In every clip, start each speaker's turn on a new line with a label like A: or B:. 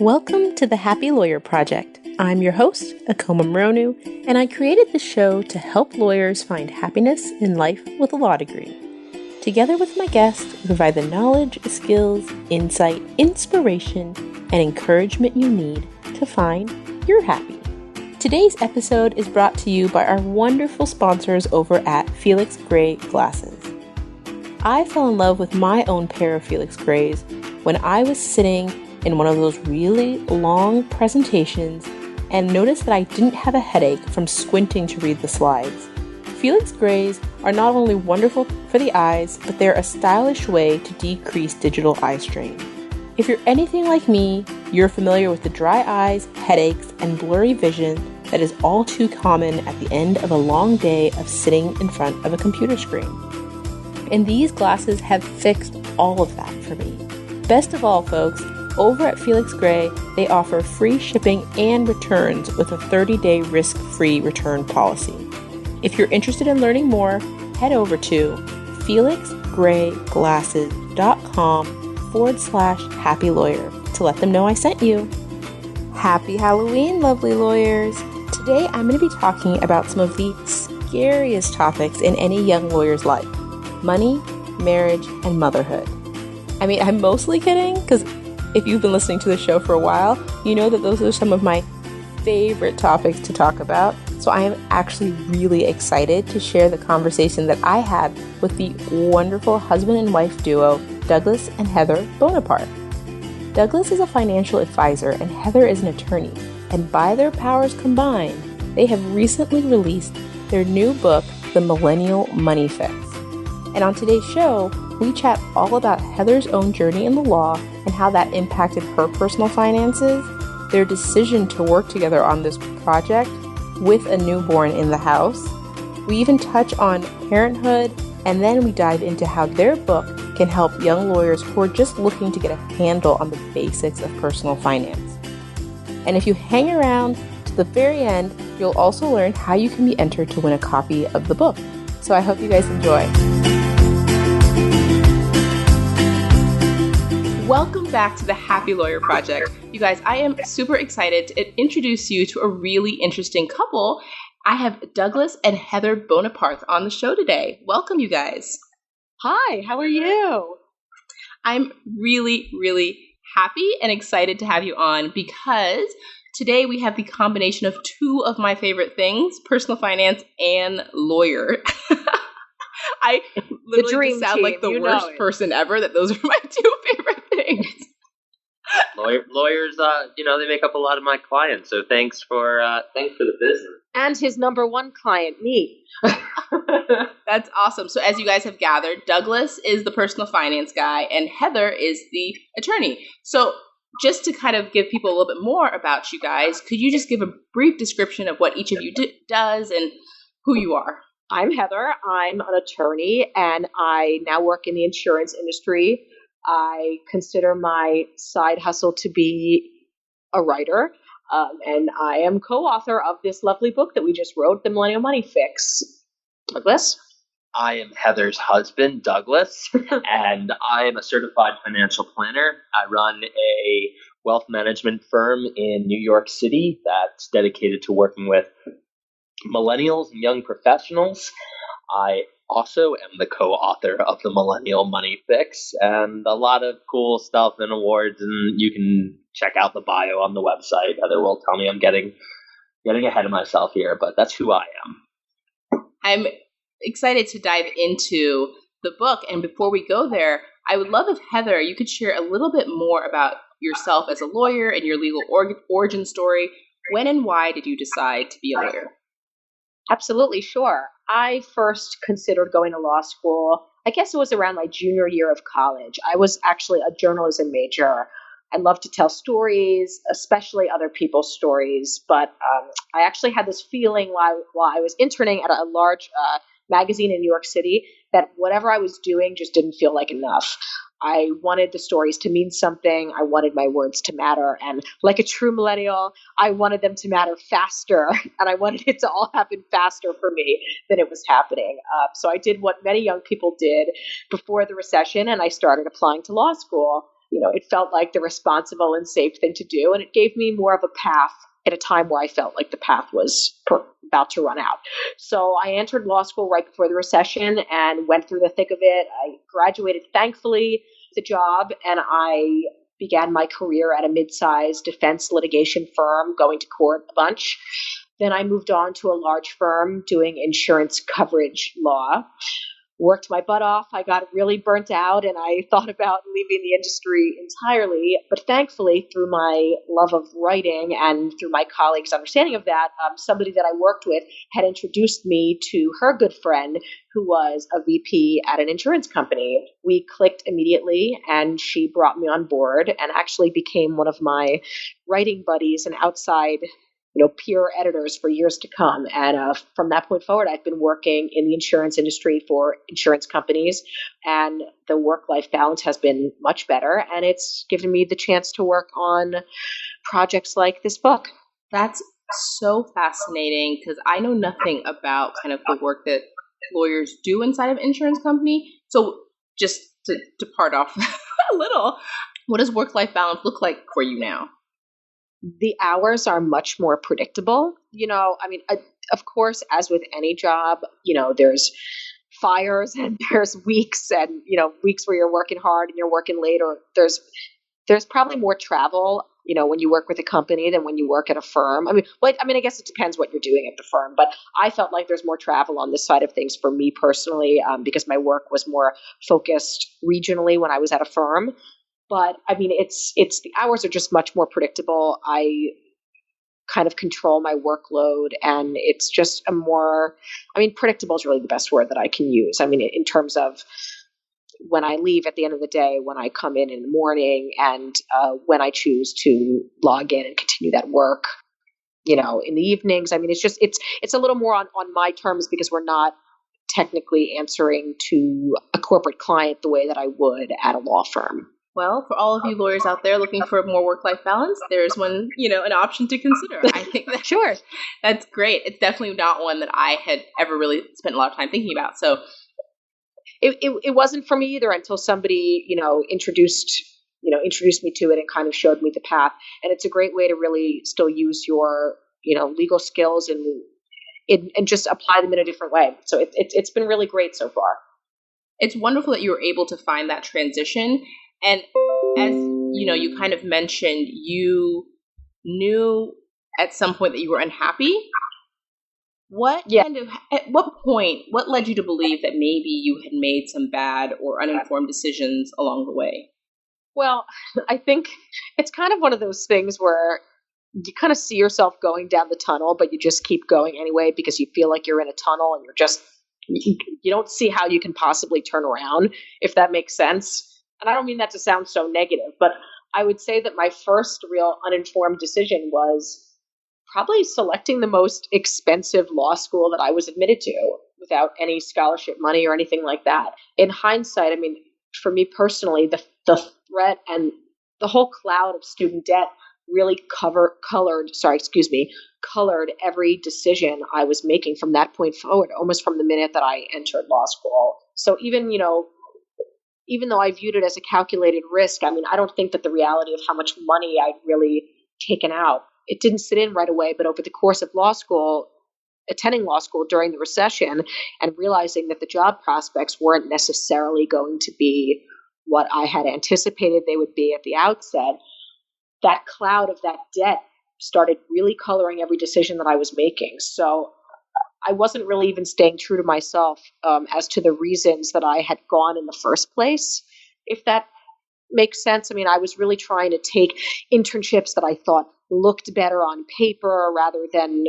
A: Welcome to the Happy Lawyer Project. I'm your host, Akoma Moronu, and I created this show to help lawyers find happiness in life with a law degree. Together with my guests, we provide the knowledge, skills, insight, inspiration, and encouragement you need to find you're happy. Today's episode is brought to you by our wonderful sponsors over at Felix Gray Glasses. I fell in love with my own pair of Felix Grays when I was sitting in one of those really long presentations and noticed that I didn't have a headache from squinting to read the slides. Felix Grays are not only wonderful for the eyes, but they're a stylish way to decrease digital eye strain. If you're anything like me, you're familiar with the dry eyes, headaches, and blurry vision that is all too common at the end of a long day of sitting in front of a computer screen. And these glasses have fixed all of that for me. Best of all, folks, over at Felix Gray, they offer free shipping and returns with a 30-day risk-free return policy. If you're interested in learning more, head over to felixgrayglasses.com/happylawyer to let them know I sent you. Happy Halloween, lovely lawyers! Today I'm going to be talking about some of the scariest topics in any young lawyer's life: money, marriage, and motherhood. I mean, I'm mostly kidding, because if you've been listening to the show for a while, you know that those are some of my favorite topics to talk about. So I am actually really excited to share the conversation that I had with the wonderful husband and wife duo, Douglas and Heather Boneparthe. Douglas is a financial advisor and Heather is an attorney, and by their powers combined, they have recently released their new book, The Millennial Money Fix. And on today's show, we chat all about Heather's own journey in the law and how that impacted her personal finances, their decision to work together on this project with a newborn in the house. We even touch on parenthood, and then we dive into how their book can help young lawyers who are just looking to get a handle on the basics of personal finance. And if you hang around to the very end, you'll also learn how you can be entered to win a copy of the book. So I hope you guys enjoy. Welcome back to the Happy Lawyer Project. You guys, I am super excited to introduce you to a really interesting couple. I have Douglas and Heather Boneparthe on the show today. Welcome, you guys.
B: Hi, how are you?
A: I'm really, really happy and excited to have you on because today we have the combination of two of my favorite things, personal finance and lawyer. I literally just sound
B: team,
A: like the worst person ever that those are my two favorite things.
C: Lawyers, they make up a lot of my clients. So thanks for the business.
B: And his number one client, me.
A: That's awesome. So as you guys have gathered, Douglas is the personal finance guy and Heather is the attorney. So just to kind of give people a little bit more about you guys, could you just give a brief description of what each of you does and who you are?
B: I'm Heather. I'm an attorney, and I now work in the insurance industry. I consider my side hustle to be a writer, and I am co-author of this lovely book that we just wrote, The Millennial Money Fix. Douglas?
C: I am Heather's husband, Douglas, and I am a certified financial planner. I run a wealth management firm in New York City that's dedicated to working with millennials and young professionals. I also am the co-author of the Millennial Money Fix and a lot of cool stuff and awards, and you can check out the bio on the website. Heather will tell me I'm getting ahead of myself here, but that's who I am.
A: I'm excited to dive into the book, and before we go there, I would love if Heather, you could share a little bit more about yourself as a lawyer and your legal origin story. When and why did you decide to be a lawyer?
B: Absolutely, sure. I first considered going to law school, I guess it was around my junior year of college. I was actually a journalism major. I love to tell stories, especially other people's stories. But I actually had this feeling while I was interning at a large magazine in New York City that whatever I was doing just didn't feel like enough. I wanted the stories to mean something. I wanted my words to matter. And like a true millennial, I wanted them to matter faster. And I wanted it to all happen faster for me than it was happening. So I did what many young people did before the recession, and I started applying to law school. it felt like the responsible and safe thing to do. And it gave me more of a path at a time where I felt like the path was about to run out. So I entered law school right before the recession and went through the thick of it. I graduated, thankfully, the job, and I began my career at a mid-sized defense litigation firm, going to court a bunch. Then I moved on to a large firm doing insurance coverage law. Worked my butt off. I got really burnt out and I thought about leaving the industry entirely. But thankfully, through my love of writing and through my colleagues' understanding of that, somebody that I worked with had introduced me to her good friend who was a VP at an insurance company. We clicked immediately and she brought me on board and actually became one of my writing buddies and outside peer editors for years to come. And from that point forward, I've been working in the insurance industry for insurance companies, and the work-life balance has been much better. And it's given me the chance to work on projects like this book.
A: That's so fascinating because I know nothing about kind of the work that lawyers do inside of an insurance company. So just to part off a little, what does work-life balance look like for you now?
B: The hours are much more predictable. Of course, as with any job, there's fires and there's weeks and, weeks where you're working hard and you're working late, or there's probably more travel, when you work with a company than when you work at a firm. I guess it depends what you're doing at the firm, but I felt like there's more travel on this side of things for me personally, because my work was more focused regionally when I was at a firm. But it's the hours are just much more predictable. I kind of control my workload, and it's just predictable is really the best word that I can use. In terms of when I leave at the end of the day, when I come in the morning, and when I choose to log in and continue that work, in the evenings. It's a little more on my terms because we're not technically answering to a corporate client the way that I would at a law firm.
A: Well, for all of you lawyers out there looking for more work-life balance, there's one, an option to consider. I think that
B: Sure.
A: That's great. It's definitely not one that I had ever really spent a lot of time thinking about. So
B: it wasn't for me either until somebody, introduced me to it and kind of showed me the path. And it's a great way to really still use your, legal skills and just apply them in a different way. So it's been really great so far.
A: It's wonderful that you were able to find that transition. And as you kind of mentioned, you knew at some point that you were unhappy. At what point, what led you to believe that maybe you had made some bad or uninformed decisions along the way?
B: Well, I think it's kind of one of those things where you kind of see yourself going down the tunnel, but you just keep going anyway because you feel like you're in a tunnel and you don't see how you can possibly turn around, if that makes sense. And I don't mean that to sound so negative, but I would say that my first real uninformed decision was probably selecting the most expensive law school that I was admitted to without any scholarship money or anything like that. In hindsight, for me personally, the threat and the whole cloud of student debt really colored every decision I was making from that point forward, almost from the minute that I entered law school. So even though I viewed it as a calculated risk, I don't think that the reality of how much money I'd really taken out, it didn't sit in right away. But over the course of attending law school during the recession and realizing that the job prospects weren't necessarily going to be what I had anticipated they would be at the outset, that cloud of that debt started really coloring every decision that I was making. So I wasn't really even staying true to myself as to the reasons that I had gone in the first place, if that makes sense. I was really trying to take internships that I thought looked better on paper rather than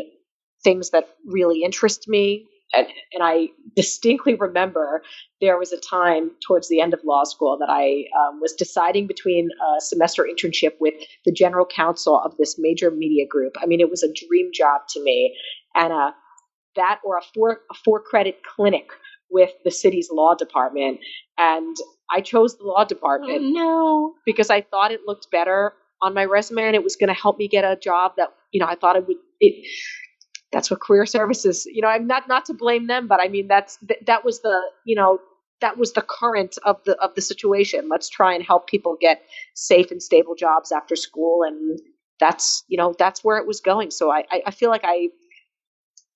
B: things that really interest me. And I distinctly remember there was a time towards the end of law school that I was deciding between a semester internship with the general counsel of this major media group. It was a dream job to me. And that or a four credit clinic with the city's law department. And I chose the law department.
A: Oh, no.
B: Because I thought it looked better on my resume and it was going to help me get a job that, I thought it would. That's what career services, I'm not to blame them, but that was the that was the current of the situation. Let's try and help people get safe and stable jobs after school. And that's where it was going. So I feel like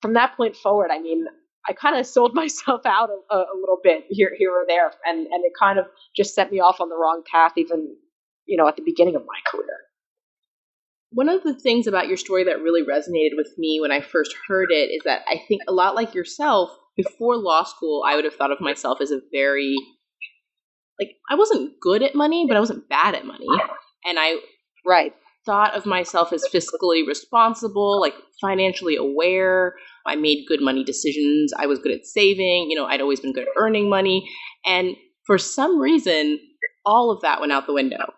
B: from that point forward, I mean, I kind of sold myself out a little bit here or there, and it kind of just set me off on the wrong path, even at the beginning of my career.
A: One of the things about your story that really resonated with me when I first heard it is that I think a lot like yourself, before law school, I would have thought of myself as a very, I wasn't good at money, but I wasn't bad at money. And I thought of myself as fiscally responsible, financially aware. I made good money decisions. I was good at saving. I'd always been good at earning money. And for some reason, all of that went out the window.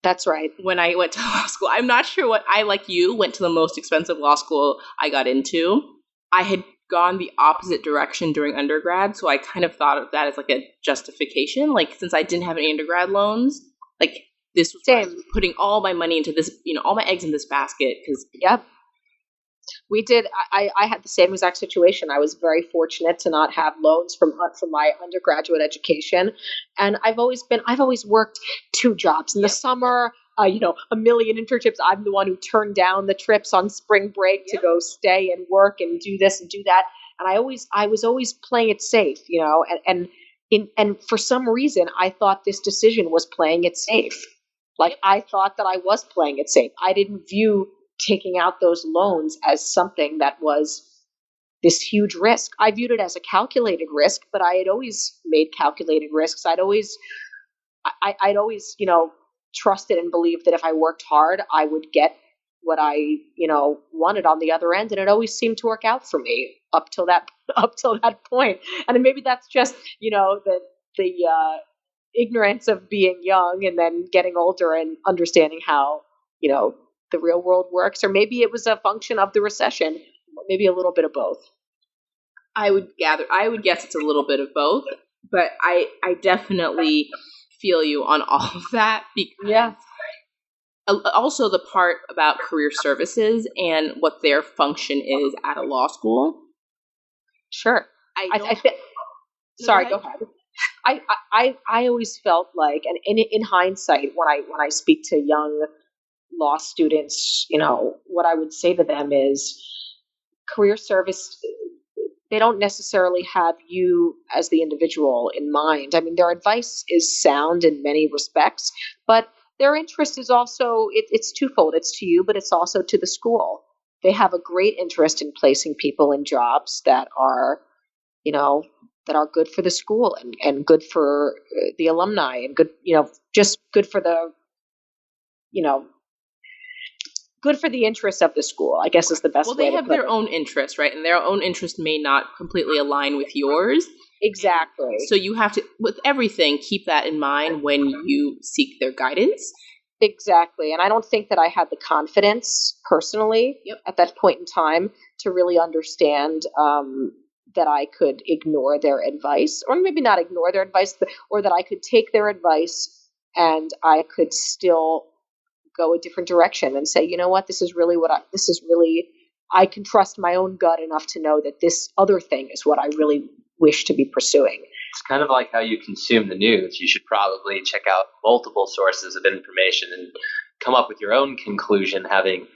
B: That's right.
A: When I went to law school, I'm not sure what I, like you, went to the most expensive law school I got into. I had gone the opposite direction during undergrad, so I kind of thought of that as a justification. Since I didn't have any undergrad loans, this was
B: same.
A: Putting all my money into this, all my eggs in this basket.
B: Yep. We did. I had the same exact situation. I was very fortunate to not have loans from my undergraduate education, and I've always worked 2 jobs in the summer. A million internships. I'm the one who turned down the trips on spring break to go stay and work and do this and do that. And I was always playing it safe, and for some reason I thought this decision was playing it safe. I thought that I was playing it safe. I didn't view taking out those loans as something that was this huge risk. I viewed it as a calculated risk, but I had always made calculated risks. I'd always, trusted and believed that if I worked hard, I would get what I, wanted on the other end. And it always seemed to work out for me up till that point. And maybe that's just, the ignorance of being young and then getting older and understanding how, the real world works, or maybe it was a function of the recession, maybe a little bit of both.
A: I would guess it's a little bit of both, but I definitely feel you on all of that, because also the part about career services and what their function is at a law school.
B: Sure. Sorry, go ahead. I always felt like, and in hindsight, when I speak to young law students, what I would say to them is career service, they don't necessarily have you as the individual in mind. I mean, their advice is sound in many respects, but their interest is also, it's twofold. It's to you, but it's also to the school. They have a great interest in placing people in jobs that are, that are good for the school and good for the alumni and good, just good for the, good for the interests of the school, I guess is the best way to put it.
A: Well, they have their own interests, right? And their own interest may not completely align with yours.
B: Exactly.
A: So you have to, with everything, keep that in mind when you seek their guidance.
B: Exactly. And I don't think that I had the confidence personally at that point in time to really understand that I could ignore their advice, or maybe not ignore their advice, or that I could take their advice and I could still go a different direction and say, you know what, this is really I can trust my own gut enough to know that this other thing is what I really wish to be pursuing.
C: It's kind of like how you consume the news. You should probably check out multiple sources of information and come up with your own conclusion, having,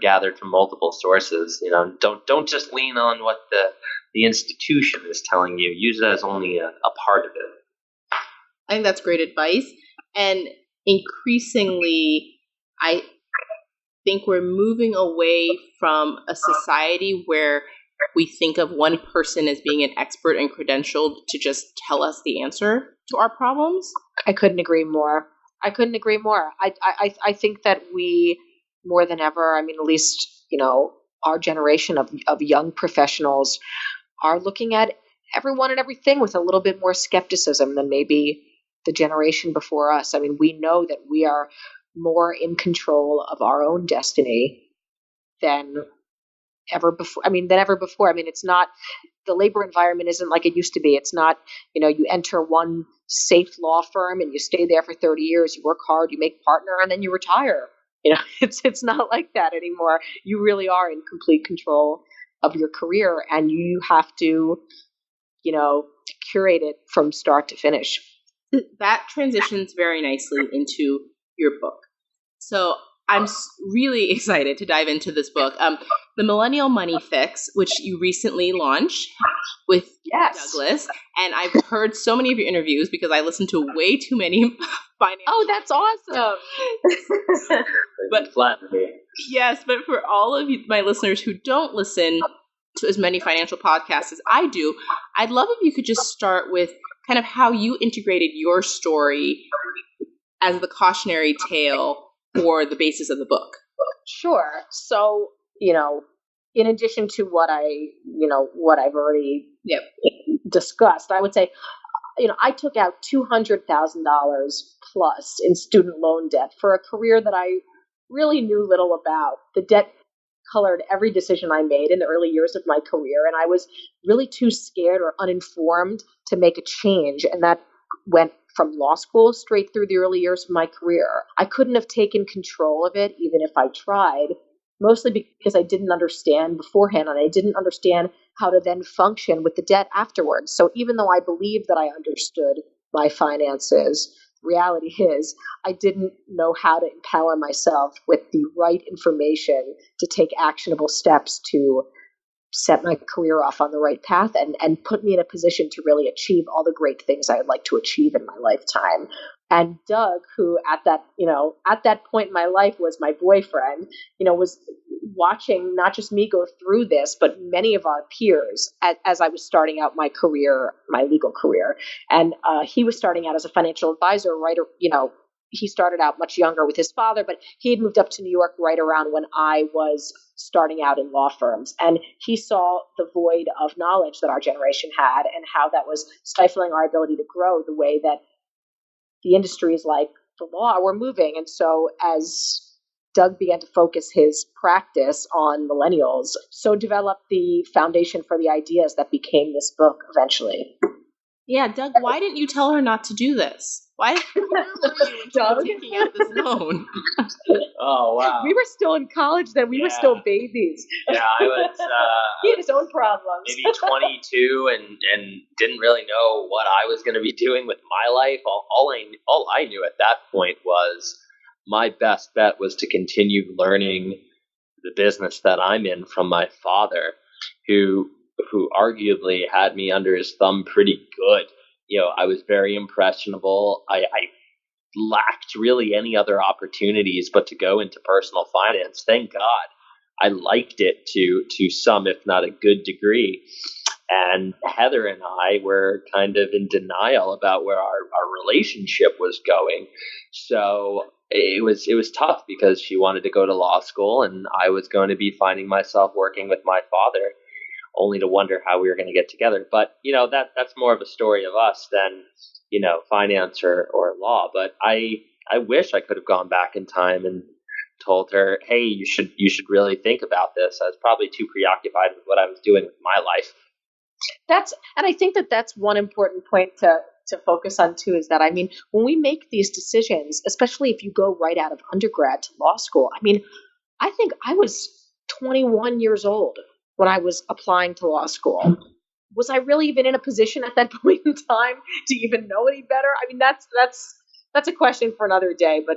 C: gathered from multiple sources. Don't just lean on what the institution is telling you. Use it as only a part of it.
A: I think that's great advice. And increasingly, I think we're moving away from a society where we think of one person as being an expert and credentialed to just tell us the answer to our problems.
B: I couldn't agree more. I think that we, more than ever, I mean, at least, our generation of young professionals are looking at everyone and everything with a little bit more skepticism than maybe the generation before us. I mean, we know that we are more in control of our own destiny than ever before. I mean, it's not, the labor environment isn't like it used to be. It's not, you enter one safe law firm and you stay there for 30 years, you work hard, you make partner, and then you retire. It's not like that anymore. You really are in complete control of your career, and you have to, curate it from start to finish.
A: That transitions very nicely into your book. So I'm really excited to dive into this book. The Millennial Money Fix, which you recently launched with Douglas. And I've heard so many of your interviews because I listen to way too many financial.
B: Oh, that's awesome.
C: But
A: yes, but for all of you, my listeners who don't listen to as many financial podcasts as I do, I'd love if you could just start with kind of how you integrated your story as the cautionary tale for the basis of the book.
B: Sure. So, in addition to what I've already discussed, I would say, I took out $200,000 plus in student loan debt for a career that I really knew little about. The debt colored every decision I made in the early years of my career, and I was really too scared or uninformed to make a change, and that went from law school straight through the early years of my career. I couldn't have taken control of it even if I tried, mostly because I didn't understand beforehand, and I didn't understand how to then function with the debt afterwards. So even though I believed that I understood my finances, reality is I didn't know how to empower myself with the right information to take actionable steps to set my career off on the right path and put me in a position to really achieve all the great things I would like to achieve in my lifetime. And Doug, who at that point in my life was my boyfriend, was watching not just me go through this, but many of our peers as I was starting out my career, my legal career. And he was starting out as a financial advisor, he started out much younger with his father, but he had moved up to New York right around when I was starting out in law firms. And he saw the void of knowledge that our generation had and how that was stifling our ability to grow the way that the industries like the law were moving. And so as Doug began to focus his practice on millennials, so developed the foundation for the ideas that became this book eventually.
A: Yeah, Doug, why didn't you tell her not to do this? Why were you when she was taking out this loan?
C: Oh, wow.
B: We were still in college then. We were still babies.
C: Yeah, I was...
B: he had his own problems.
C: Maybe 22 and didn't really know what I was going to be doing with my life. All I knew at that point was my best bet was to continue learning the business that I'm in from my father, who arguably had me under his thumb pretty good. I was very impressionable. I lacked really any other opportunities but to go into personal finance. Thank God I liked it to some, if not a good degree. And Heather and I were kind of in denial about where our relationship was going. So it was tough because she wanted to go to law school and I was going to be finding myself working with my father, only to wonder how we were going to get together. But, that's more of a story of us than, finance or law. But I wish I could have gone back in time and told her, hey, you should really think about this. I was probably too preoccupied with what I was doing with my life.
B: And I think that's one important point to focus on too, is that, when we make these decisions, especially if you go right out of undergrad to law school, I think I was 21 years old when I was applying to law school. Was I really even in a position at that point in time to even know any better? That's a question for another day. But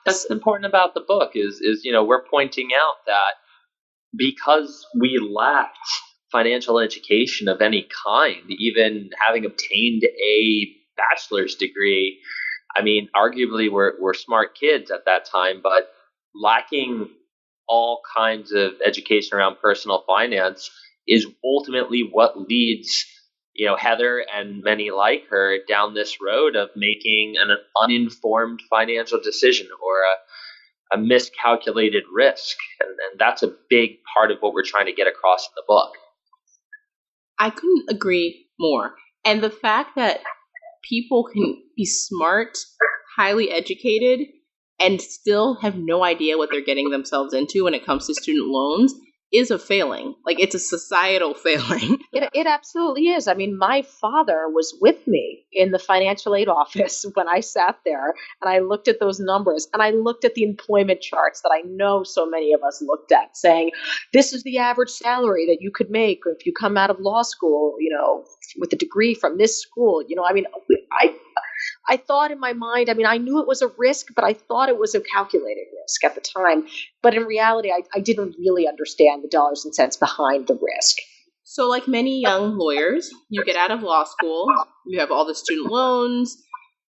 C: that's important about the book is we're pointing out that because we lacked financial education of any kind, even having obtained a bachelor's degree, arguably we're smart kids at that time, but lacking all kinds of education around personal finance is ultimately what leads, Heather and many like her down this road of making an uninformed financial decision or a miscalculated risk. And that's a big part of what we're trying to get across in the book.
A: I couldn't agree more. And the fact that people can be smart, highly educated, and still have no idea what they're getting themselves into when it comes to student loans is a failing. Like, it's a societal failing.
B: It absolutely is. I mean, my father was with me in the financial aid office when I sat there and I looked at those numbers and I looked at the employment charts that I know so many of us looked at, saying, this is the average salary that you could make if you come out of law school, with a degree from this school. I mean, I thought in my mind, I mean, I knew it was a risk, but I thought it was a calculated risk at the time. But in reality, I didn't really understand the dollars and cents behind the risk.
A: So like many young lawyers, you get out of law school, you have all the student loans,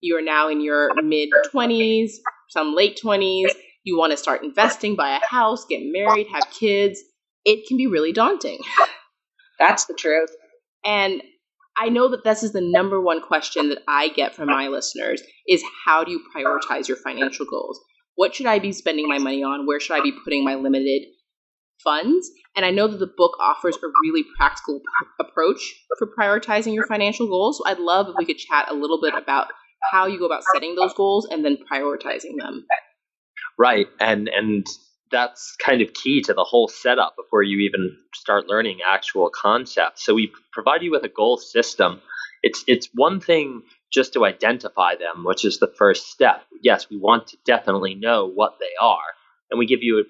A: you are now in your mid-20s, some late 20s, you want to start investing, buy a house, get married, have kids. It can be really daunting.
B: That's the truth.
A: And I know that this is the number one question that I get from my listeners is, how do you prioritize your financial goals? What should I be spending my money on? Where should I be putting my limited funds? And I know that the book offers a really practical approach for prioritizing your financial goals. So I'd love if we could chat a little bit about how you go about setting those goals and then prioritizing them.
C: Right. And that's kind of key to the whole setup before you even start learning actual concepts. So we provide you with a goal system. It's one thing just to identify them, which is the first step. Yes, we want to definitely know what they are. And we give you,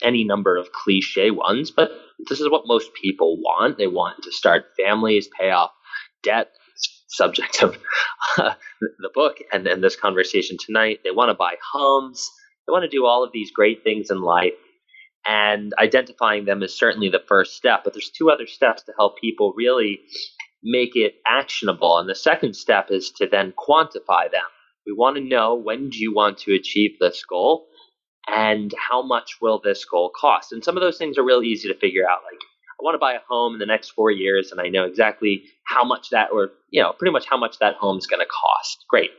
C: any number of cliche ones, but this is what most people want. They want to start families, pay off debt, subject of the book and this conversation tonight. They want to buy homes. They want to do all of these great things in life, and identifying them is certainly the first step. But there's two other steps to help people really make it actionable. And the second step is to then quantify them. We want to know, when do you want to achieve this goal, and how much will this goal cost? And some of those things are real easy to figure out. Like, I want to buy a home in the next 4 years, and I know exactly how much that, or pretty much how much that home is going to cost. Great.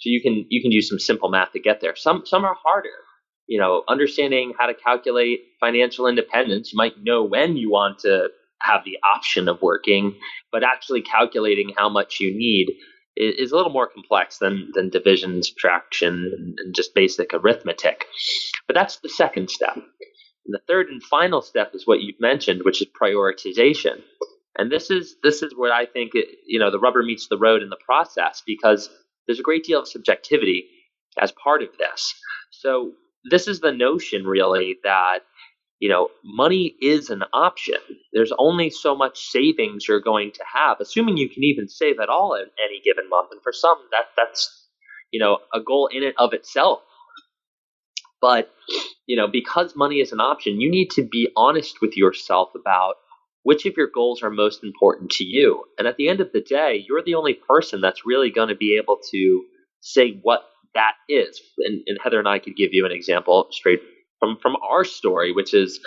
C: So you can use some simple math to get there. Some are harder. Understanding how to calculate financial independence. You might know when you want to have the option of working, but actually calculating how much you need is a little more complex than division, subtraction, and just basic arithmetic. But that's the second step. And the third and final step is what you've mentioned, which is prioritization. And this is what I think, the rubber meets the road in the process, because there's a great deal of subjectivity as part of this. So this is the notion, really, that, money is an option. There's only so much savings you're going to have, assuming you can even save at all in any given month. And for some, that's a goal in and of itself. But, because money is an option, you need to be honest with yourself about which of your goals are most important to you. And at the end of the day, you're the only person that's really going to be able to say what that is. And Heather and I could give you an example straight from our story, which is,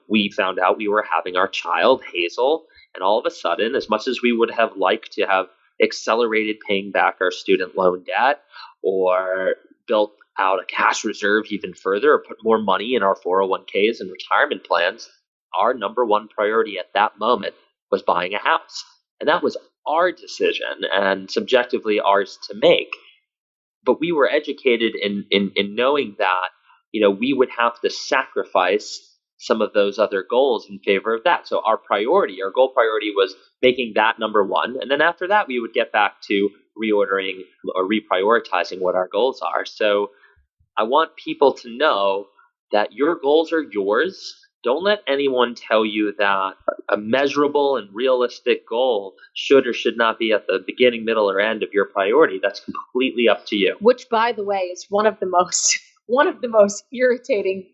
C: we found out we were having our child, Hazel, and all of a sudden, as much as we would have liked to have accelerated paying back our student loan debt, or built out a cash reserve even further, or put more money in our 401ks and retirement plans, our number one priority at that moment was buying a house. And that was our decision and subjectively ours to make. But we were educated in knowing that, we would have to sacrifice some of those other goals in favor of that. So our goal priority was making that number one. And then after that, we would get back to reordering or reprioritizing what our goals are. So I want people to know that your goals are yours. Don't let anyone tell you that a measurable and realistic goal should or should not be at the beginning, middle, or end of your priority. That's completely up to you.
B: Which, by the way, is one of the most irritating,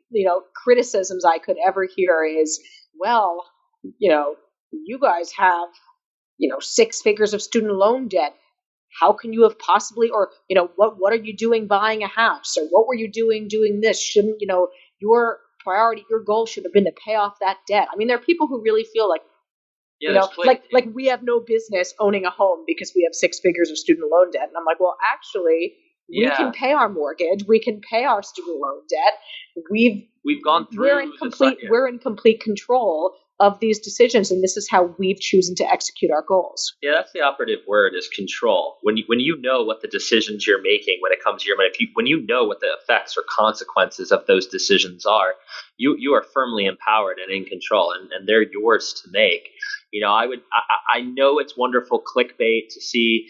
B: criticisms I could ever hear is, well, you guys have, 6 figures of student loan debt. How can you have possibly, or, what are you doing buying a house? Or what were you doing this? Shouldn't, your priority, your goal should have been to pay off that debt. I mean, there are people who really feel like, like we have no business owning a home because we have 6 figures of student loan debt. And I'm like, well, actually, we can pay our mortgage. We can pay our student loan debt. We've gone through. We're in complete control of these decisions, and this is how we've chosen to execute our goals.
C: Yeah, that's the operative word, is control. When you know what the decisions you're making when it comes to your money, when you know what the effects or consequences of those decisions are, you are firmly empowered and in control, and they're yours to make. I know it's wonderful clickbait to see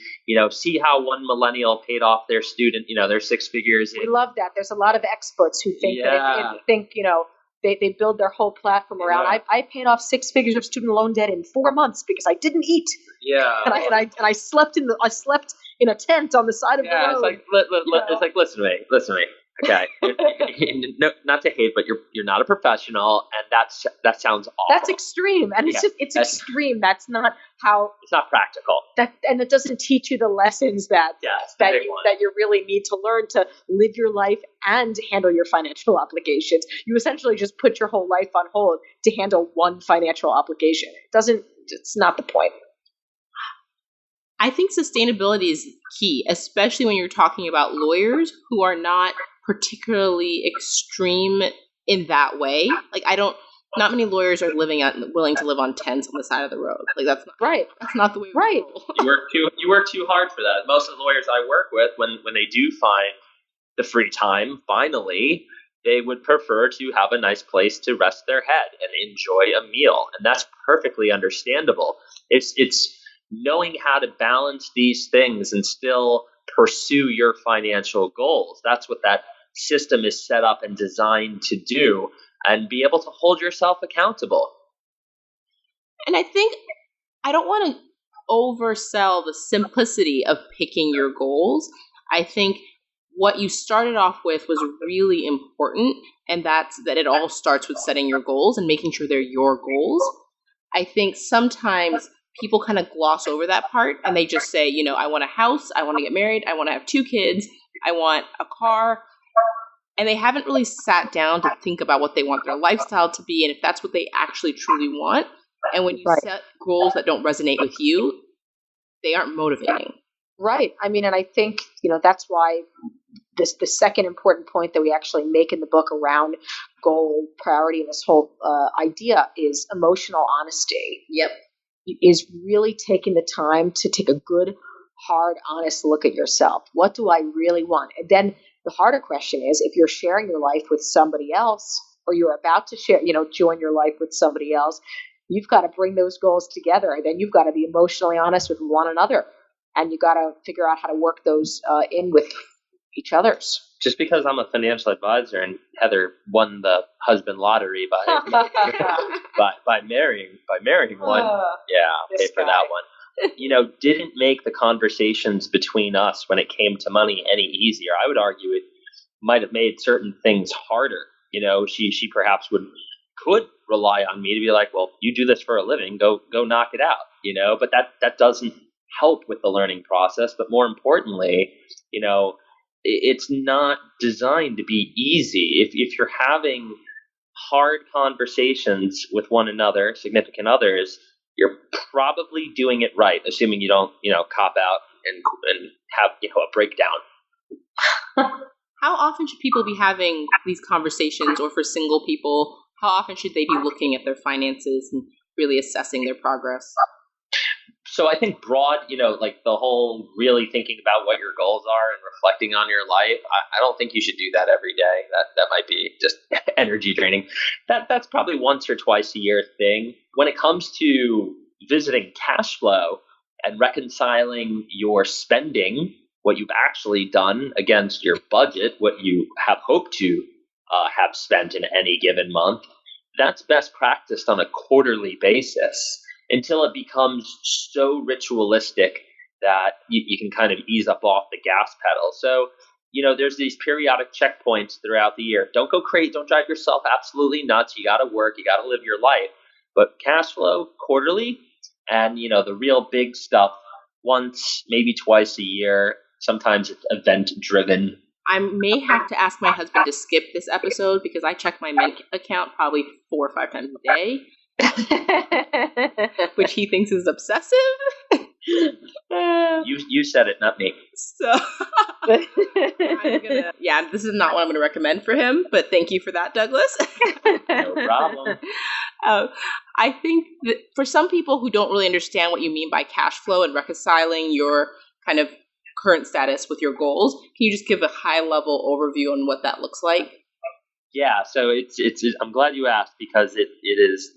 C: how one millennial paid off their student, their six figures.
B: We love that. There's a lot of experts who think they build their whole platform around. I paid off 6 figures of student loan debt in 4 months because I didn't eat.
C: Yeah,
B: and I slept in a tent on the side of the road.
C: It's like listen to me. Okay, no, not to hate, but you're not a professional, and that sounds awful.
B: That's extreme, and it's extreme. That's not how.
C: It's not practical.
B: And it doesn't teach you the lessons that you really need to learn to live your life and handle your financial obligations. You essentially just put your whole life on hold to handle one financial obligation. It's not the point.
A: I think sustainability is key, especially when you're talking about lawyers who are not particularly extreme in that way. Like, not many lawyers are willing to live on tents on the side of the road. Like, that's not
B: right.
A: That's not the way.
B: Right.
C: You work too hard for that. Most of the lawyers I work with, when they do find the free time, finally, they would prefer to have a nice place to rest their head and enjoy a meal, and that's perfectly understandable. It's knowing how to balance these things and still pursue your financial goals. That's what that system is set up and designed to do, and be able to hold yourself accountable.
A: And I think I don't want to oversell the simplicity of picking your goals. I think what you started off with was really important, and that's that it all starts with setting your goals and making sure they're your goals. I think sometimes people kind of gloss over that part, and they just say, I want a house, I want to get married, I want to have 2 kids, I want a car. And they haven't really sat down to think about what they want their lifestyle to be and if that's what they actually truly want. And when you set goals that don't resonate with you, they aren't motivating.
B: Right. I mean, and I think, that's why the second important point that we actually make in the book around goal priority and this whole idea is emotional honesty.
A: Yep.
B: Is really taking the time to take a good, hard, honest look at yourself. What do I really want? And then the harder question is, if you're sharing your life with somebody else, or you're about to join your life with somebody else, you've got to bring those goals together. And then you've got to be emotionally honest with one another. And you got to figure out how to work those in with each other's.
C: Just because I'm a financial advisor and Heather won the husband lottery by marrying one, pay for that one. Didn't make the conversations between us when it came to money any easier. I would argue it might have made certain things harder. She perhaps could rely on me to be like, well, you do this for a living, go knock it out. But that doesn't help with the learning process. But more importantly, it's not designed to be easy. If you're having hard conversations with one another, significant others, you're probably doing it right, assuming you don't, cop out and have, a breakdown.
A: How often should people be having these conversations, or for single people, how often should they be looking at their finances and really assessing their progress?
C: So I think broad, like the whole really thinking about what your goals are and reflecting on your life, I don't think you should do that every day. That might be just energy draining. That's probably once or twice a year thing. When it comes to visiting cash flow and reconciling your spending, what you've actually done against your budget, what you have hoped to have spent in any given month, that's best practiced on a quarterly basis, until it becomes so ritualistic that you can kind of ease up off the gas pedal. So, there's these periodic checkpoints throughout the year. Don't go crazy. Don't drive yourself absolutely nuts. You got to work. You got to live your life. But cash flow quarterly, and, the real big stuff once, maybe twice a year. Sometimes it's event driven.
A: I may have to ask my husband to skip this episode because I check my Mint account probably 4 or 5 times a day. Which he thinks is obsessive.
C: You said it, not me.
A: So This is not what I'm going to recommend for him, but thank you for that, Douglas.
C: No problem.
A: I think that for some people who don't really understand what you mean by cash flow and reconciling your kind of current status with your goals, can you just give a high level overview on what that looks like?
C: Yeah, so it's I'm glad you asked, because it is,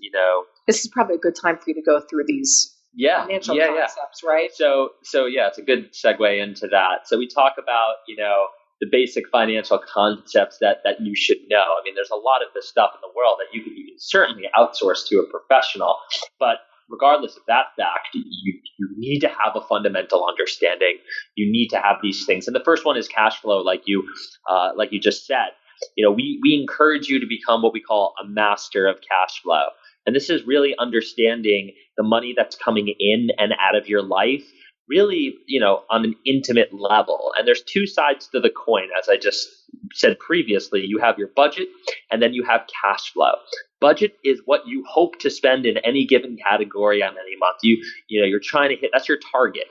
B: this is probably a good time for you to go through these financial concepts, right?
C: So yeah, it's a good segue into that. So we talk about, the basic financial concepts that you should know. I mean, there's a lot of this stuff in the world that you can certainly outsource to a professional, but regardless of that fact, you need to have a fundamental understanding. You need to have these things. And the first one is cash flow, like you just said. We encourage you to become what we call a master of cash flow. And this is really understanding the money that's coming in and out of your life, really, on an intimate level. And there's two sides to the coin. As I just said previously, you have your budget and then you have cash flow. Budget is what you hope to spend in any given category on any month. You're trying to hit, that's your target.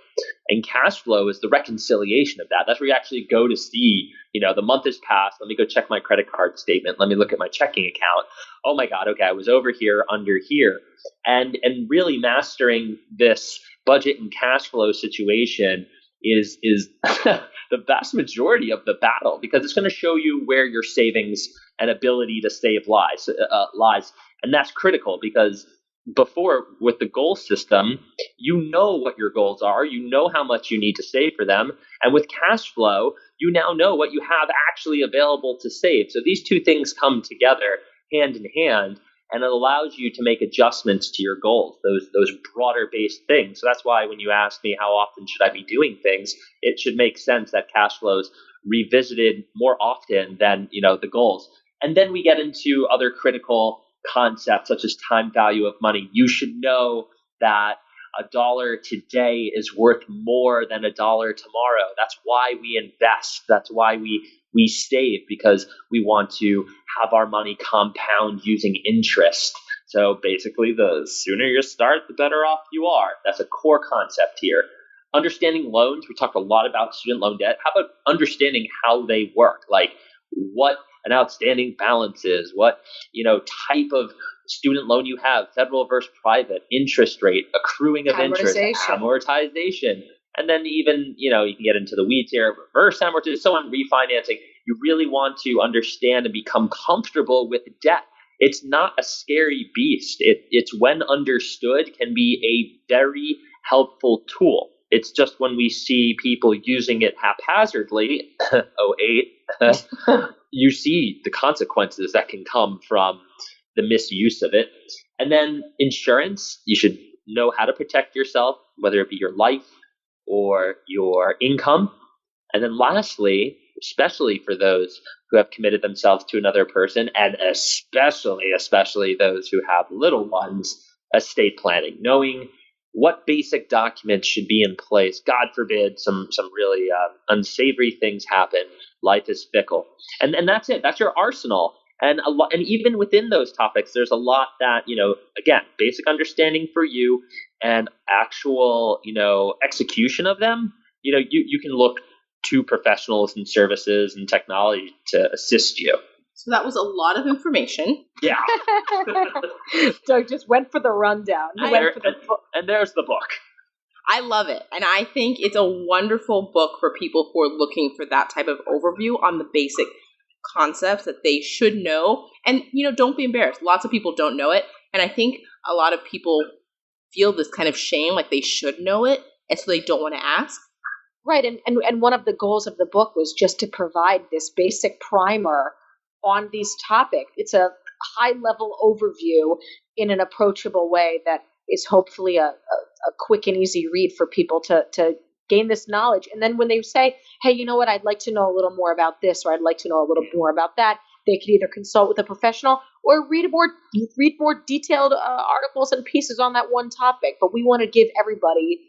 C: And cash flow is the reconciliation of that. That's where you actually go to see, the month has passed. Let me go check my credit card statement. Let me look at my checking account. Oh my God, okay, I was over here, under here. And really mastering this budget and cash flow situation is the vast majority of the battle, because it's going to show you where your savings and ability to save lies. And that's critical, because before, with the goal system, you know what your goals are, you know how much you need to save for them. And with cash flow, you now know what you have actually available to save. So these two things come together hand in hand, and it allows you to make adjustments to your goals, those broader based things. So that's why when you ask me how often should I be doing things, it should make sense that cash flow is revisited more often than, the goals. And then we get into other critical concepts such as time value of money. You should know that $1 today is worth more than $1 tomorrow. That's why we invest. That's why we save, because we want to have our money compound using interest. So basically, the sooner you start, the better off you are. That's a core concept here. Understanding loans. We talked a lot about student loan debt. How about understanding how they work? Like what an outstanding balance is, what, type of student loan you have, federal versus private, interest rate, accruing of interest, amortization. And then even, you can get into the weeds here, reverse amortization, so on, refinancing. You really want to understand and become comfortable with debt. It's not a scary beast. It's when understood can be a very helpful tool. It's just when we see people using it haphazardly, you see the consequences that can come from the misuse of it. And then insurance, you should know how to protect yourself, whether it be your life or your income. And then lastly, especially for those who have committed themselves to another person, and especially those who have little ones, estate planning, knowing what basic documents should be in place. God forbid some really unsavory things happen. Life is fickle. And that's it. That's your arsenal. And even within those topics, there's a lot that, again, basic understanding for you and actual, execution of them. You can look to professionals and services and technology to assist you.
A: So that was a lot of information.
C: Yeah.
B: Doug just went for the rundown.
C: And there's the book.
A: I love it. And I think it's a wonderful book for people who are looking for that type of overview on the basic concepts that they should know. And, don't be embarrassed. Lots of people don't know it. And I think a lot of people feel this kind of shame, like they should know it, and so they don't want to ask.
B: Right. And one of the goals of the book was just to provide this basic primer on these topics. It's a high-level overview in an approachable way that is hopefully a quick and easy read for people to gain this knowledge. And then when they say, hey, you know what, I'd like to know a little more about this, or I'd like to know a little more about that, they could either consult with a professional or read more detailed articles and pieces on that one topic. But we want to give everybody,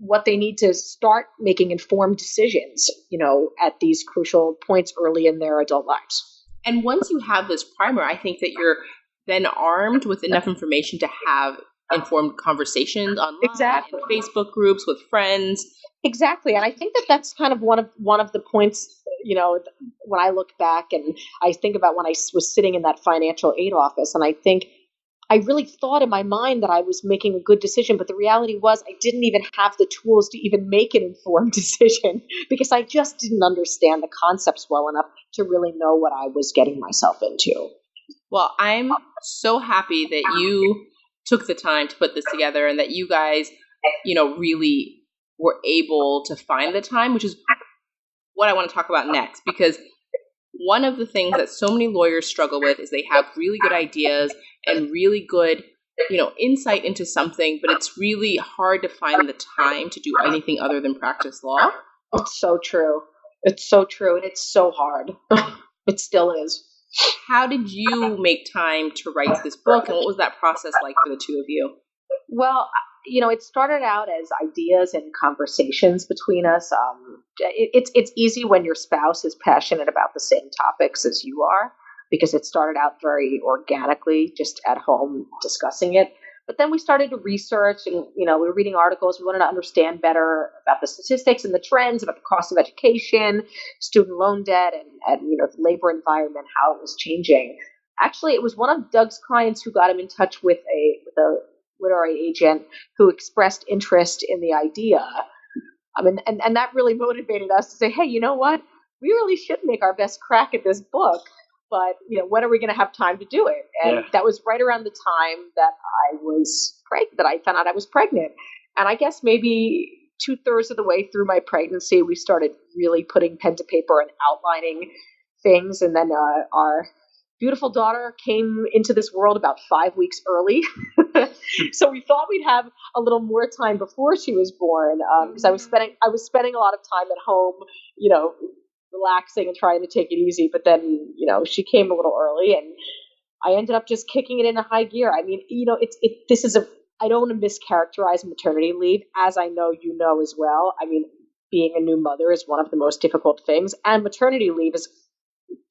B: what they need to start making informed decisions, at these crucial points early in their adult lives.
A: And once you have this primer, I think that you're then armed with enough information to have informed conversations online,
B: Exactly.
A: in Facebook groups with friends.
B: Exactly. And I think that that's kind of one of the points, when I look back and I think about when I was sitting in that financial aid office, and I think I really thought in my mind that I was making a good decision, but the reality was I didn't even have the tools to even make an informed decision because I just didn't understand the concepts well enough to really know what I was getting myself into.
A: Well, I'm so happy that you took the time to put this together and that you guys, really were able to find the time, which is what I want to talk about next, because one of the things that so many lawyers struggle with is they have really good ideas and really good, insight into something, but it's really hard to find the time to do anything other than practice law.
B: It's so true. It's so true. And it's so hard. It still is.
A: How did you make time to write this book, and what was that process like for the two of you?
B: Well, it started out as ideas and conversations between us. It's easy when your spouse is passionate about the same topics as you are, because it started out very organically, just at home discussing it. But then we started to research, and we were reading articles. We wanted to understand better about the statistics and the trends, about the cost of education, student loan debt, and the labor environment, how it was changing. Actually, it was one of Doug's clients who got him in touch with a literary agent who expressed interest in the idea. And that really motivated us to say, hey, you know what? We really should make our best crack at this book, but when are we going to have time to do it? And that was right around the time that I found out I was pregnant. And I guess maybe 2/3 of the way through my pregnancy, we started really putting pen to paper and outlining things. And then our beautiful daughter came into this world about 5 weeks early. So we thought we'd have a little more time before she was born, because I was spending a lot of time at home, relaxing and trying to take it easy. But then, she came a little early, and I ended up just kicking it into high gear. I mean, I don't want to mischaracterize maternity leave, as I know you know as well. I mean, being a new mother is one of the most difficult things, and maternity leave is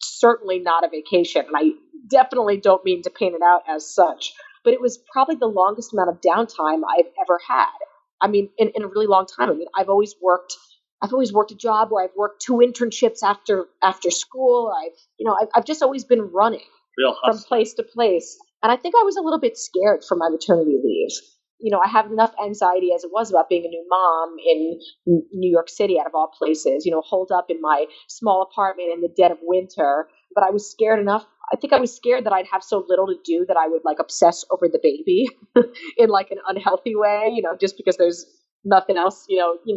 B: certainly not a vacation. And I definitely don't mean to paint it out as such, but it was probably the longest amount of downtime I've ever had. I mean, in a really long time. I mean, I've always worked a job where I've worked 2 internships after school. I've just always been running from place to place. And I think I was a little bit scared for my maternity leave. I have enough anxiety as it was about being a new mom in New York City, out of all places, holed up in my small apartment in the dead of winter. But I was scared enough. I think I was scared that I'd have so little to do that I would obsess over the baby in an unhealthy way, just because there's nothing else,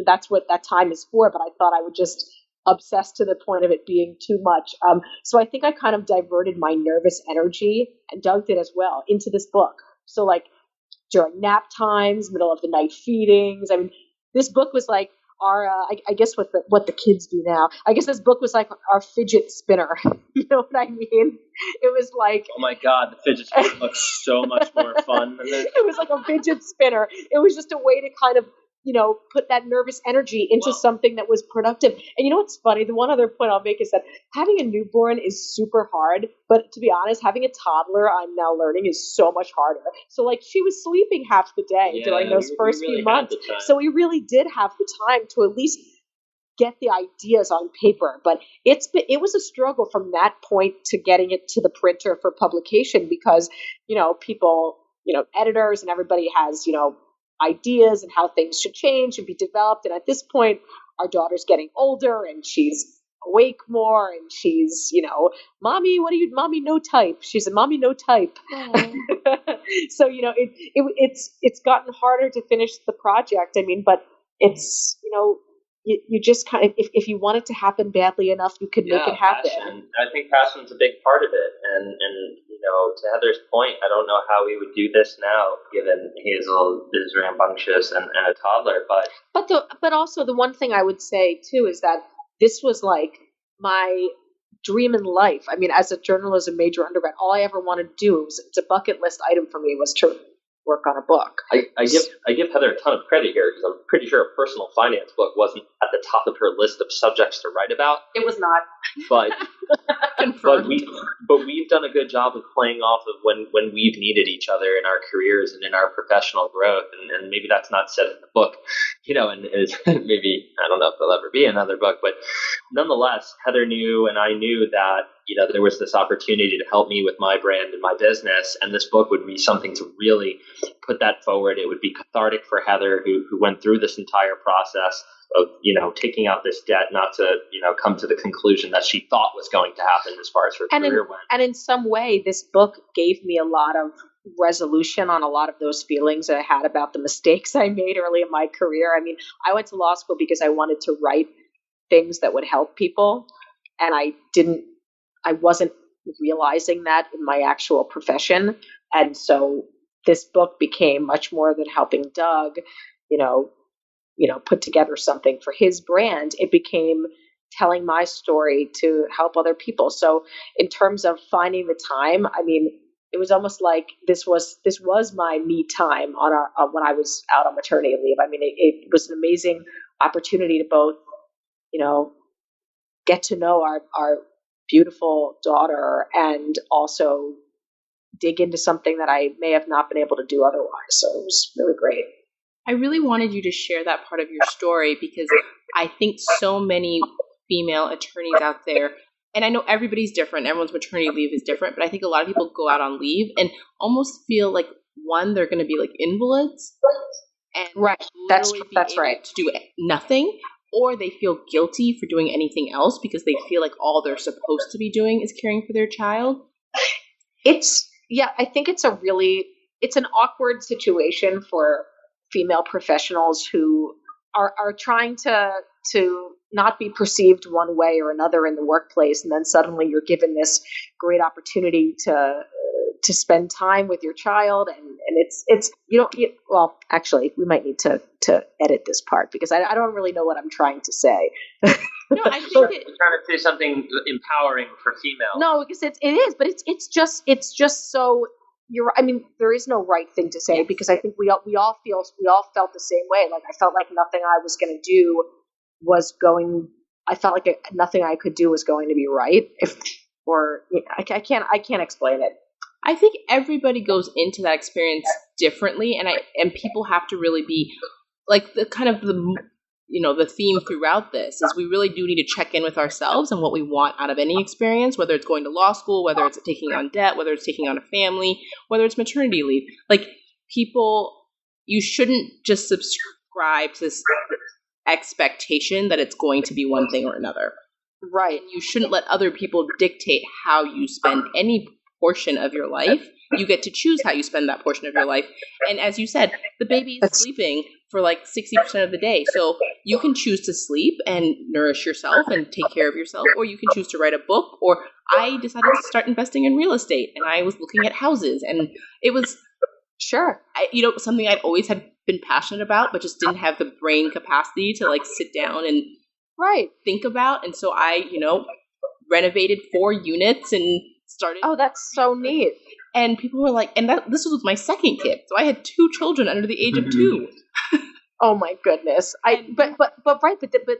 B: that's what that time is for. But I thought I would just obsess to the point of it being too much. So I think I kind of diverted my nervous energy, and Doug did as well, into this book. So during nap times, middle of the night feedings. I mean, this book was like our, I guess what the kids do now. I guess this book was like our fidget spinner. You know what I mean? It was like,
C: oh my God, the fidget spinner looks so much more fun than this.
B: It was like a fidget spinner. It was just a way to kind of, put that nervous energy into something that was productive. And what's funny? The one other point I'll make is that having a newborn is super hard. But to be honest, having a toddler, I'm now learning, is so much harder. So she was sleeping half the day during those first few months. So we really did have the time to at least get the ideas on paper. But it was a struggle from that point to getting it to the printer for publication, because, people, editors and everybody has, ideas and how things should change and be developed. And at this point, our daughter's getting older and she's awake more, and she's, mommy, mommy no type. She's a mommy no type. So, it's gotten harder to finish the project. I mean, but it's, you just kind of, if you want it to happen badly enough, you can make it happen.
C: Passion. I think passion's a big part of it. And to Heather's point, I don't know how we would do this now, given Hazel is rambunctious and a toddler.
B: But also the one thing I would say too is that this was my dream in life. I mean, as a journalism major undergrad, all I ever wanted to do, it's a bucket list item for me, was to work on a book.
C: I give Heather a ton of credit here, because I'm pretty sure a personal finance book wasn't at the top of her list of subjects to write about.
B: It was not.
C: But
A: Confirmed.
C: we've done a good job of playing off of when we've needed each other in our careers and in our professional growth, and maybe that's not said in the book, and is maybe, I don't know if there'll ever be another book, but nonetheless, Heather knew and I knew that there was this opportunity to help me with my brand and my business, and this book would be something to really put that forward. It would be cathartic for Heather, who went through this entire process of taking out this debt, not to come to the conclusion that she thought was going to happen as far as her career went.
B: And in some way, this book gave me a lot of resolution on a lot of those feelings that I had about the mistakes I made early in my career. I mean, I went to law school because I wanted to write things that would help people, and I wasn't realizing that in my actual profession. And so this book became much more than helping Doug, put together something for his brand. It became telling my story to help other people. So in terms of finding the time, I mean, it was almost like this was my me time when I was out on maternity leave. I mean, it was an amazing opportunity to both, get to know our beautiful daughter and also dig into something that I may have not been able to do otherwise. So it was really great.
A: I really wanted you to share that part of your story because I think so many female attorneys out there, and I know everybody's different, everyone's maternity leave is different, but I think a lot of people go out on leave and almost feel like, one, they're going to be like invalids and
B: right. That's right.
A: To do nothing, or they feel guilty for doing anything else because they feel like all they're supposed to be doing is caring for their child.
B: I think it's an awkward situation for female professionals who are trying to not be perceived one way or another in the workplace, and then suddenly you're given this great opportunity to spend time with your child, and it's well, actually, we might need to edit this part because I don't really know what I'm trying to say.
A: No, I think
C: I'm trying to say something empowering for females.
B: No, because it is, but it's just so. I mean, there is no right thing to say. Yes. Because I think we all felt the same way. Like I felt like nothing I was going to do I felt like nothing I could do was going to be right. I can't explain it.
A: I think everybody goes into that experience differently, and people have to really be like the kind of the theme throughout this is we really do need to check in with ourselves and what we want out of any experience, whether it's going to law school, whether it's taking on debt, whether it's taking on a family, whether it's maternity leave. Like you shouldn't just subscribe to this expectation that it's going to be one thing or another.
B: Right.
A: You shouldn't let other people dictate how you spend any portion of your life. You get to choose how you spend that portion of your life. And as you said, the baby is sleeping for like 60% of the day. So you can choose to sleep and nourish yourself and take care of yourself, or you can choose to write a book. Or I decided to start investing in real estate, and I was looking at houses, and it was something I'd always had been passionate about, but just didn't have the brain capacity to like sit down and think about. And so I, renovated 4 units and started.
B: Oh, that's so neat.
A: And people were like, this was my second kid. So I had 2 children under the age of 2.
B: Oh my goodness. But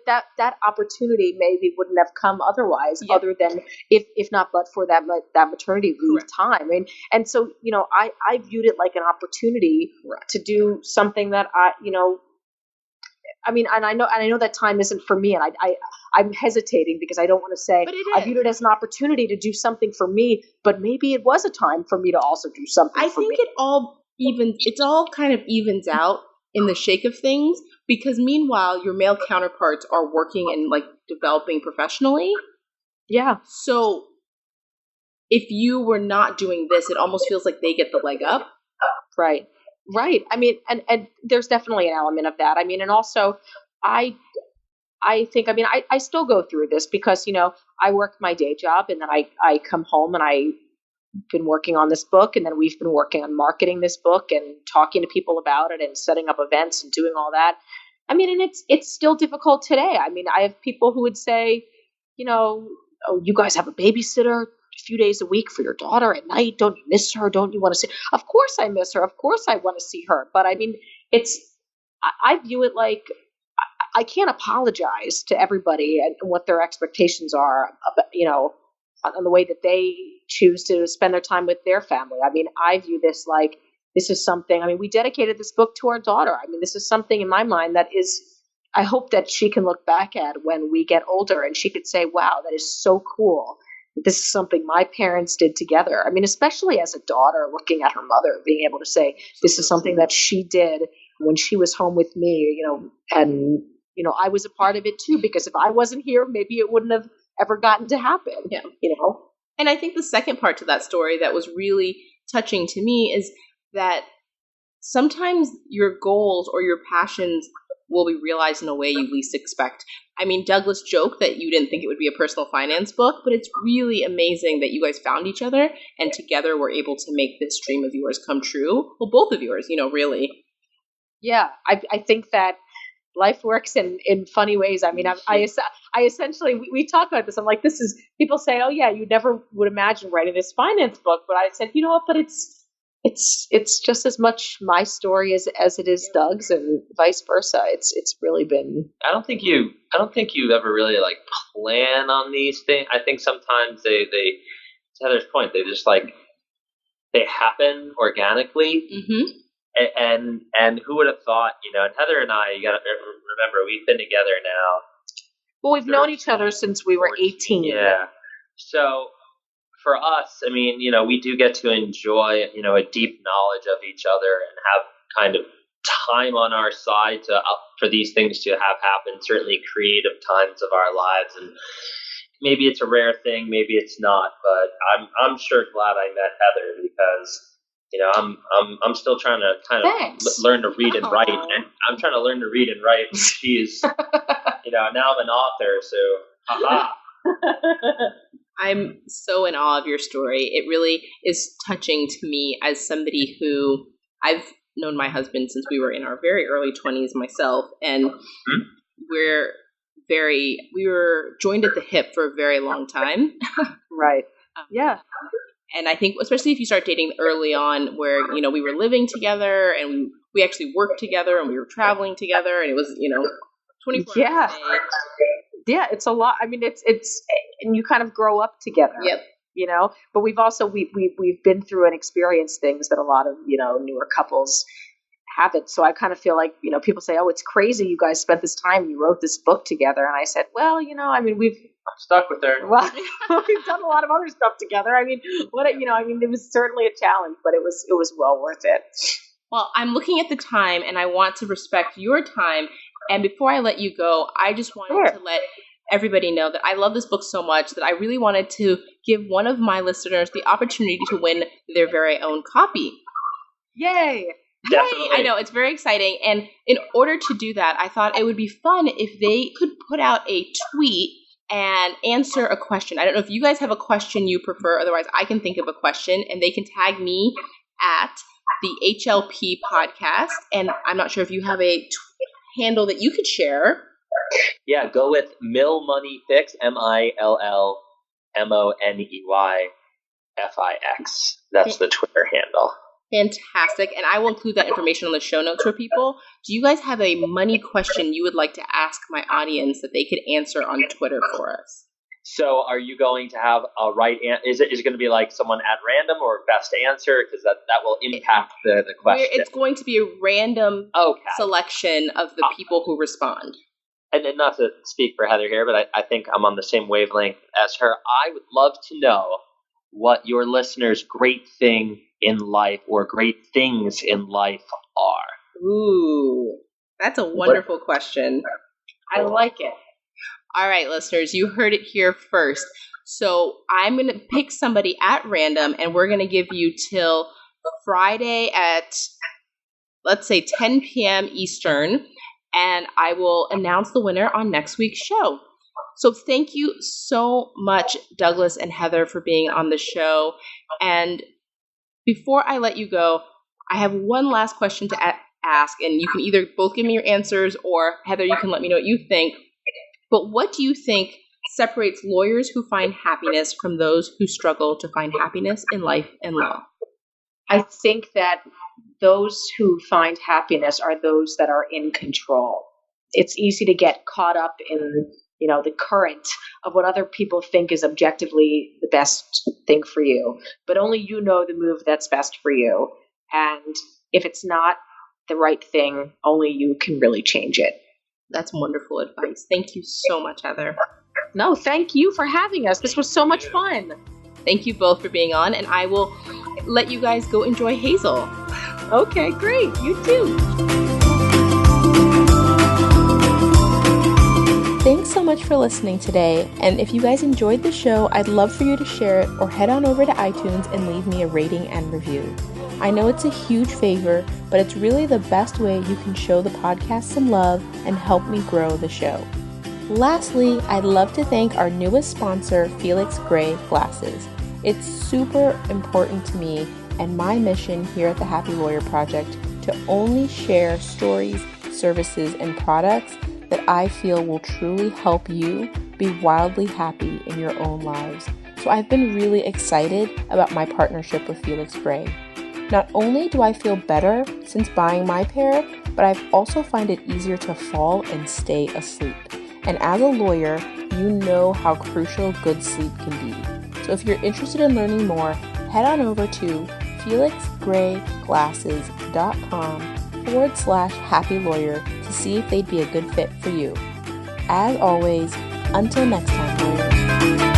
B: that opportunity maybe wouldn't have come otherwise, other than if not but for that maternity leave time. And so, I viewed it like an opportunity to do something that and I know that time isn't for me, and I'm hesitating because I don't want to say I viewed it as an opportunity to do something for me, but maybe it was a time for me to also do something for me.
A: I think it all kind of evens out in the shake of things, because meanwhile your male counterparts are working and like developing professionally.
B: Yeah.
A: So if you were not doing this, it almost feels like they get the leg up.
B: Right. I mean, and there's definitely an element of that. I mean, and also I think, I still go through this because, I work my day job, and then I come home and I've been working on this book, and then we've been working on marketing this book and talking to people about it and setting up events and doing all that. I mean, and it's still difficult today. I mean, I have people who would say, oh, you guys have a babysitter a few days a week for your daughter at night. Don't you miss her? Don't you want to see? Of course I miss her. Of course I want to see her. But I mean, I view it like I can't apologize to everybody and what their expectations are, on the way that they choose to spend their time with their family. I mean, I view this like this is something, I mean, we dedicated this book to our daughter. I mean, this is something in my mind that is, I hope that she can look back at when we get older and she could say, wow, that is so cool. This is something my parents did together. I mean, especially as a daughter looking at her mother, being able to say, this is something that she did when she was home with me, and, I was a part of it too, because if I wasn't here, maybe it wouldn't have ever gotten to happen,
A: And I think the second part to that story that was really touching to me is that sometimes your goals or your passions will be realized in a way you least expect. I mean, Douglas joked that you didn't think it would be a personal finance book, but it's really amazing that you guys found each other and together were able to make this dream of yours come true. Well, both of yours, really.
B: Yeah, I think that life works in funny ways. I mean, I essentially, we talk about this. I'm like, this is, people say, oh yeah, you never would imagine writing this finance book. But I said, you know what, but it's just as much my story as it is Doug's, and vice versa. It's really been.
C: I don't think you ever really like plan on these things. I think sometimes they to Heather's point, they just like, they happen organically.
A: Mm-hmm.
C: And who would have thought, and Heather and I, you got to remember, we've been together now.
B: Well, we've known each other since we were 18.
C: Yeah. So for us, I mean, we do get to enjoy, a deep knowledge of each other and have kind of time on our side for these things to have happen, certainly creative times of our lives. And maybe it's a rare thing, maybe it's not, but I'm sure glad I met Heather, because I'm still trying to kind of learn to read and write. And I'm trying to learn to read and write. She's, now I'm an author, so haha.
A: I'm so in awe of your story. It really is touching to me as somebody who, I've known my husband since we were in our very early 20s myself, and we were joined at the hip for a very long time.
B: Right. Yeah.
A: And I think, especially if you start dating early on, where, we were living together and we actually worked together and we were traveling together, and it was, 24 hours a day.
B: Yeah, it's a lot. I mean, it's and you kind of grow up together.
A: Yep.
B: But we've also we've been through and experienced things that a lot of newer couples haven't. So I kind of feel like people say, "Oh, it's crazy you guys spent this time. You wrote this book together." And I said, "Well, I mean,
C: I'm stuck with her.
B: Well, we've done a lot of other stuff together. I mean, it was certainly a challenge, but it was well worth it."
A: Well, I'm looking at the time, and I want to respect your time. And before I let you go, I just wanted to let everybody know that I love this book so much that I really wanted to give one of my listeners the opportunity to win their very own copy.
B: Yay!
C: Definitely.
A: I know, it's very exciting. And in order to do that, I thought it would be fun if they could put out a tweet and answer a question. I don't know if you guys have a question you prefer. Otherwise, I can think of a question, and they can tag me at the HLP podcast. And I'm not sure if you have a handle that you could share.
C: Yeah, go with Mill Money Fix, MILLMONEYFIX. That's the Twitter handle.
A: Fantastic. And I will include that information on the show notes for people. Do you guys have a money question you would like to ask my audience that they could answer on Twitter for us?
C: So are you going to have a right answer? Is it going to be like someone at random or best answer? Because that will impact the question.
A: It's going to be a random selection of the people who respond.
C: And not to speak for Heather here, but I think I'm on the same wavelength as her. I would love to know what your listeners' great thing in life or great things in life are.
A: Ooh, that's a wonderful question.
B: I like it.
A: All right, listeners, you heard it here first. So I'm going to pick somebody at random, and we're going to give you till Friday at, let's say, 10 p.m. Eastern, and I will announce the winner on next week's show. So thank you so much, Douglas and Heather, for being on the show. And before I let you go, I have one last question to ask, and you can either both give me your answers, or Heather, you can let me know what you think. But what do you think separates lawyers who find happiness from those who struggle to find happiness in life and law?
B: I think that those who find happiness are those that are in control. it's easy to get caught up in, the current of what other people think is objectively the best thing for you. But only you know the move that's best for you. And if it's not the right thing, only you can really change it.
A: That's wonderful advice. Thank you so much, Heather.
B: No, thank you for having us. This was so much fun.
A: Thank you both for being on, and I will let you guys go enjoy Hazel.
B: Okay, great. You too.
A: Thanks so much for listening today, and if you guys enjoyed the show, I'd love for you to share it or head on over to iTunes and leave me a rating and review. I know it's a huge favor, but it's really the best way you can show the podcast some love and help me grow the show. Lastly, I'd love to thank our newest sponsor, Felix Gray Glasses. It's super important to me and my mission here at the Happy Lawyer Project to only share stories, services, and products that I feel will truly help you be wildly happy in your own lives. So I've been really excited about my partnership with Felix Gray. Not only do I feel better since buying my pair, but I've also find it easier to fall and stay asleep. And as a lawyer, you know how crucial good sleep can be. So if you're interested in learning more, head on over to felixgrayglasses.com/happy lawyer to see if they'd be a good fit for you. As always, until next time, lawyers.